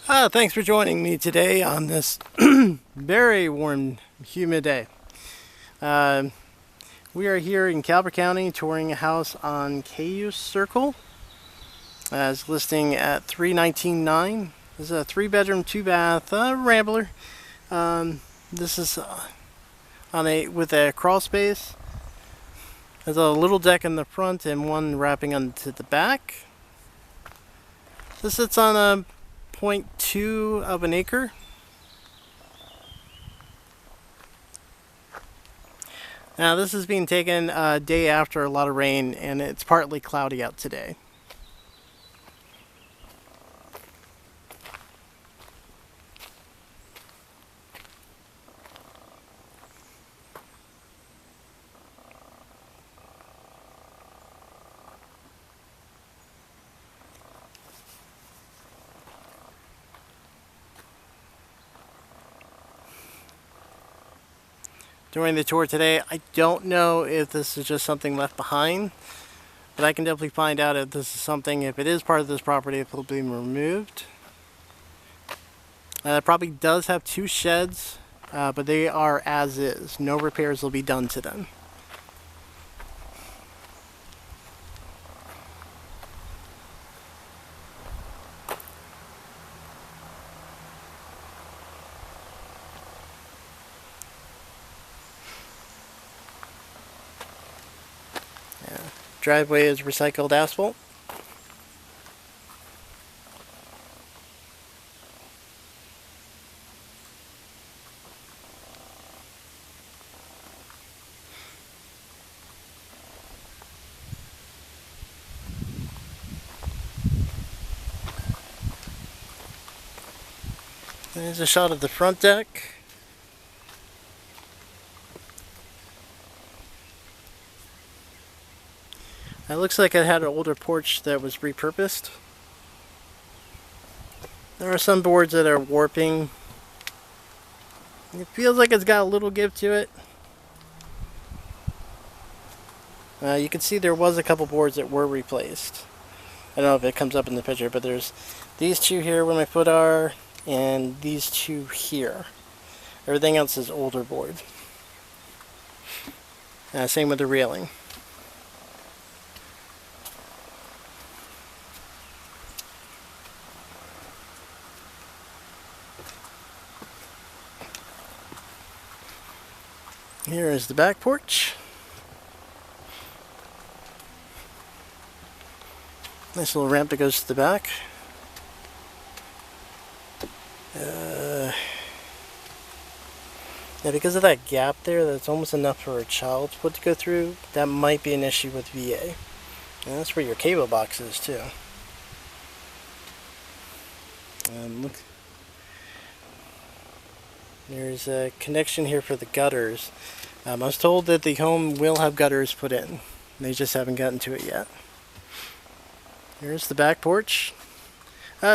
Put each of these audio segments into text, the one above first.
Thanks for joining me today on this very warm, humid day. Uh, we are here in Calvert County touring a house on Cayuse Circle. It's listing at $319,900. This is a 3-bedroom, 2-bath rambler. This is with a crawl space. There's a little deck in the front and one wrapping onto the back. This sits on a 0.2 of an acre. Now this is being taken a day after a lot of rain, and it's partly cloudy out today. During the tour today, I don't know if this is just something left behind, but I can definitely find out if this is something, if it is part of this property, if it'll be removed. It probably does have 2 sheds, but they are as is. No repairs will be done to them. Driveway is recycled asphalt. There's a shot of the front deck. It looks like it had an older porch that was repurposed. There are some boards that are warping. It feels like it's got a little give to it. You can see there was a couple boards that were replaced. I don't know if it comes up in the picture, but there's these 2 here where my foot are, and these 2 here. Everything else is older board. Same with the railing. Here is the back porch. Nice little ramp that goes to the back. Yeah, because of that gap there, that's almost enough for a child's foot to go through. That might be an issue with VA. And that's where your cable box is too. Look, there's a connection here for the gutters. I was told that the home will have gutters put in. They just haven't gotten to it yet. Here's the back porch.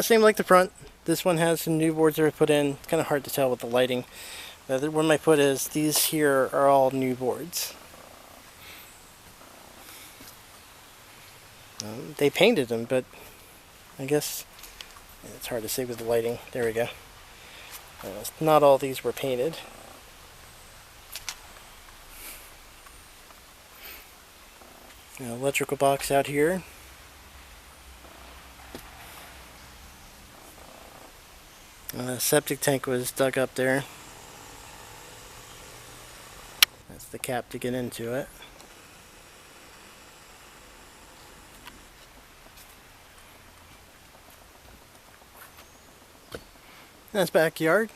Same like the front. This one has some new boards that are put in. It's kind of hard to tell with the lighting. Where my foot is, these here are all new boards. They painted them, but I guess it's hard to say with the lighting. There we go. Not all these were painted. Electrical box out here. Septic tank was dug up there. That's the cap to get into it. That's backyard.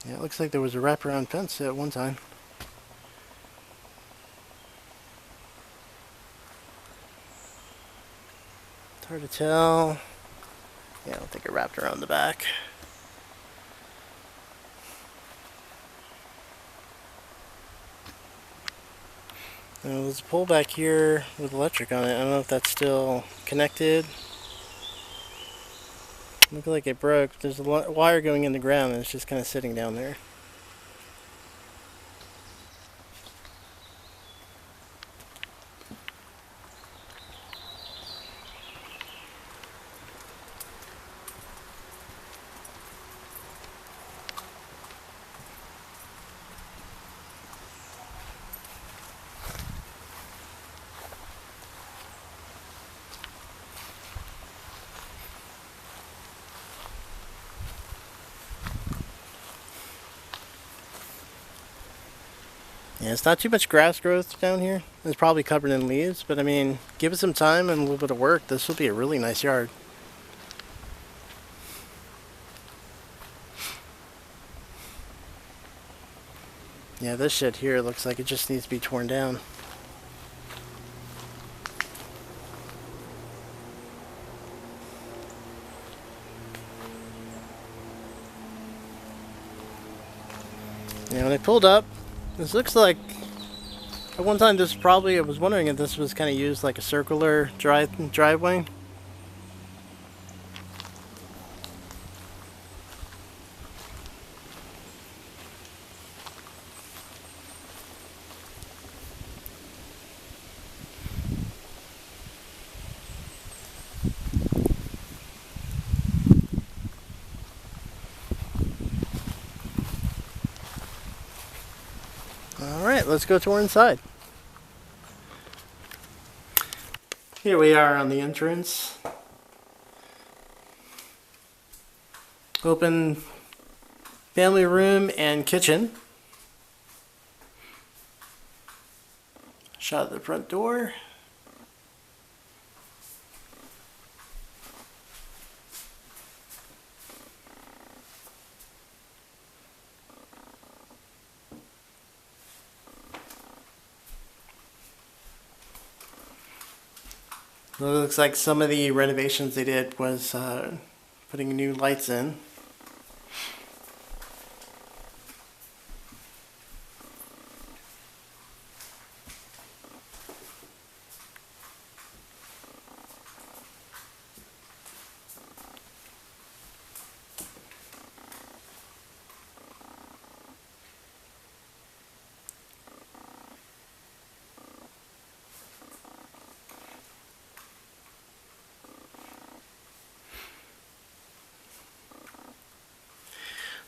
Yeah, it looks like there was a wraparound fence at one time. It's hard to tell. Yeah, I don't think it wrapped around the back. There's a pole back here with electric on it. I don't know if that's still connected. Looked like it broke. There's a wire going in the ground and it's just kind of sitting down there. Yeah, it's not too much grass growth down here. It's probably covered in leaves, but I mean, give it some time and a little bit of work. This will be a really nice yard. Yeah, this shit here looks like it just needs to be torn down. Yeah, when I pulled up, this looks like, at one time this probably, I was wondering if this was kind of used like a circular driveway. Alright, let's go tour inside. Here we are on the entrance. Open family room and kitchen. Shot at the front door. It looks like some of the renovations they did was putting new lights in.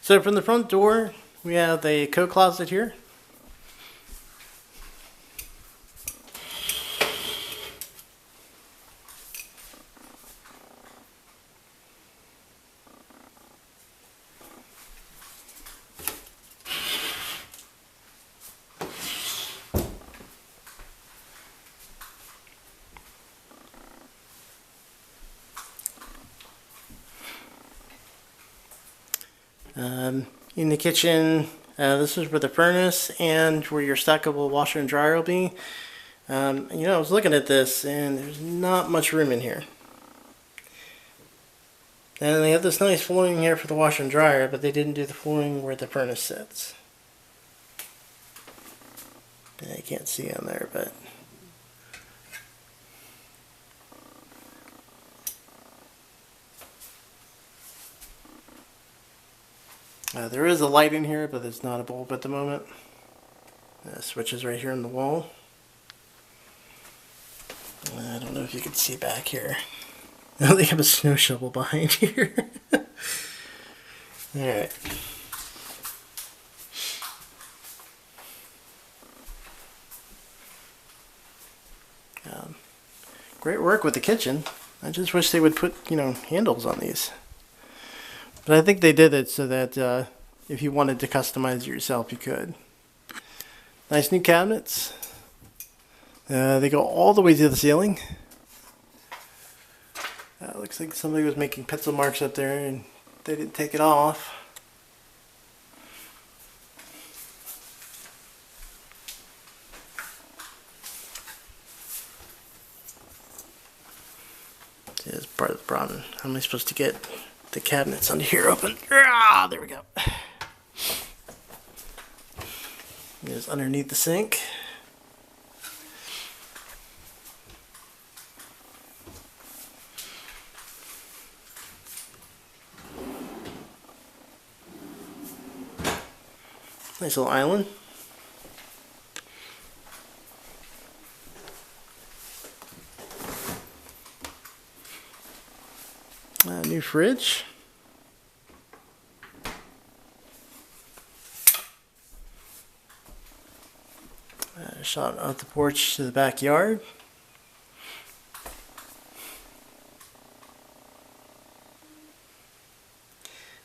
So from the front door, we have the coat closet here. In the kitchen, this is where the furnace and where your stackable washer and dryer will be. You know, I was looking at this and there's not much room in here. And they have this nice flooring here for the washer and dryer, but they didn't do the flooring where the furnace sits. You can't see on there, but there is a light in here, but it's not a bulb at the moment. The switch is right here on the wall. I don't know if you can see back here. Oh, they have a snow shovel behind here. Alright. Great work with the kitchen. I just wish they would put, you know, handles on these. But I think they did it so that if you wanted to customize it yourself, you could. Nice new cabinets. They go all the way to the ceiling. Looks like somebody was making pencil marks up there and they didn't take it off. This is part of the problem. How am I supposed to get the cabinets under here open? Ah, there we go. It's underneath the sink. Nice little island. New fridge. Shot out the porch to the backyard.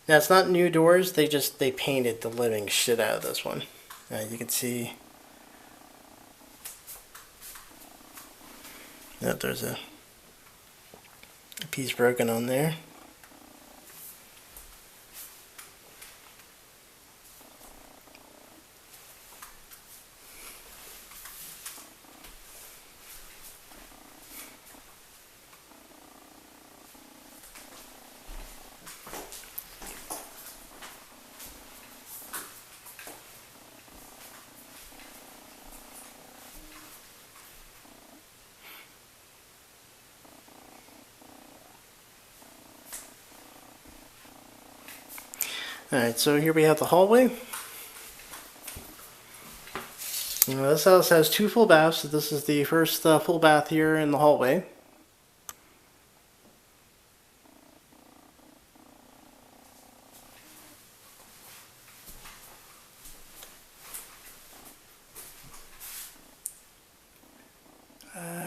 Now it's not new doors, they painted the living shit out of this one. You can see that there's a piece broken on there. Alright, so here we have the hallway. This house has 2 full baths, so this is the first full bath here in the hallway.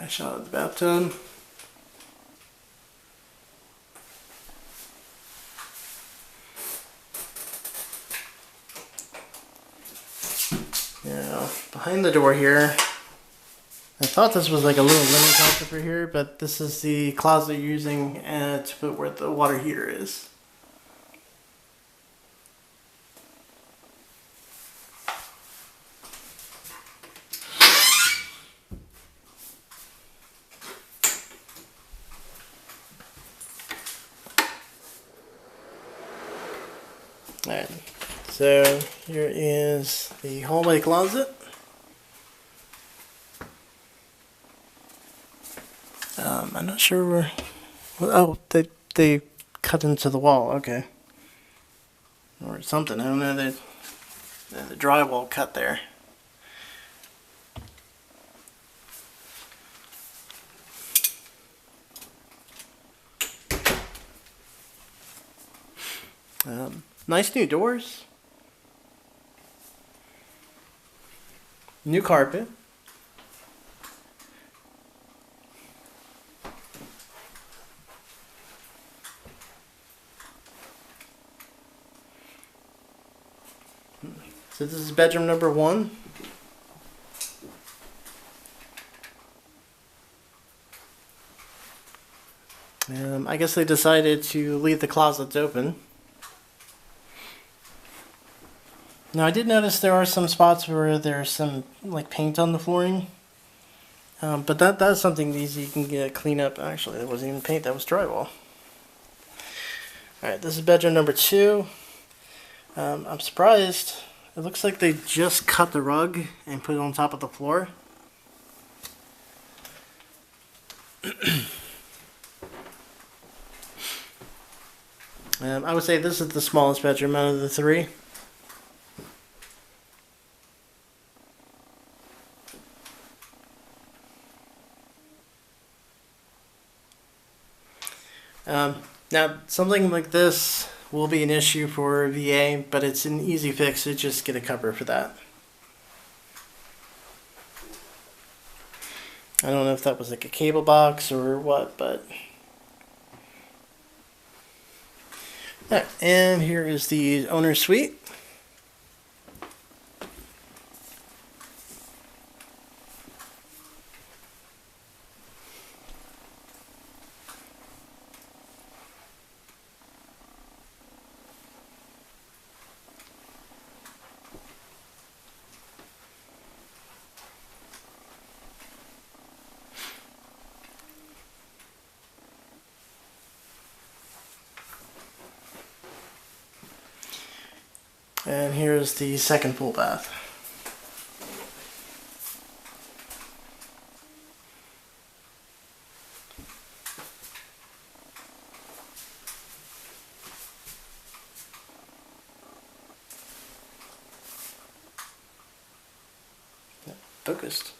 Shot of the bathtub. Now, behind the door here, I thought this was like a little linen closet for here, but this is the closet you're using to put where the water heater is. Alright, so here is the hallway closet. I'm not sure where. Oh, they cut into the wall. Okay, or something. I don't know. The drywall cut there. Nice new doors. New carpet. So this is bedroom number 1. I guess they decided to leave the closets open. Now I did notice there are some spots where there's some like paint on the flooring, but that's something easy you can clean up. Actually, that wasn't even paint; that was drywall. All right, this is bedroom number 2. I'm surprised. It looks like they just cut the rug and put it on top of the floor. I would say this is the smallest bedroom out of the 3. Now, something like this will be an issue for VA, but it's an easy fix to just get a cover for that. I don't know if that was like a cable box or what, but... Right, and here is the owner's suite. And here's the second full bath. focused.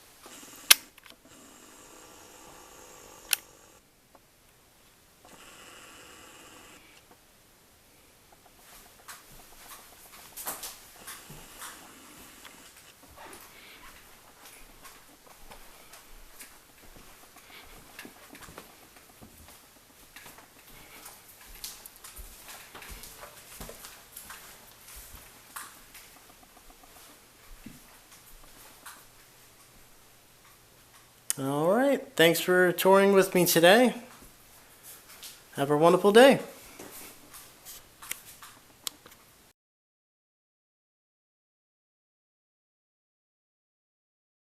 All right, thanks for touring with me today. Have a wonderful day.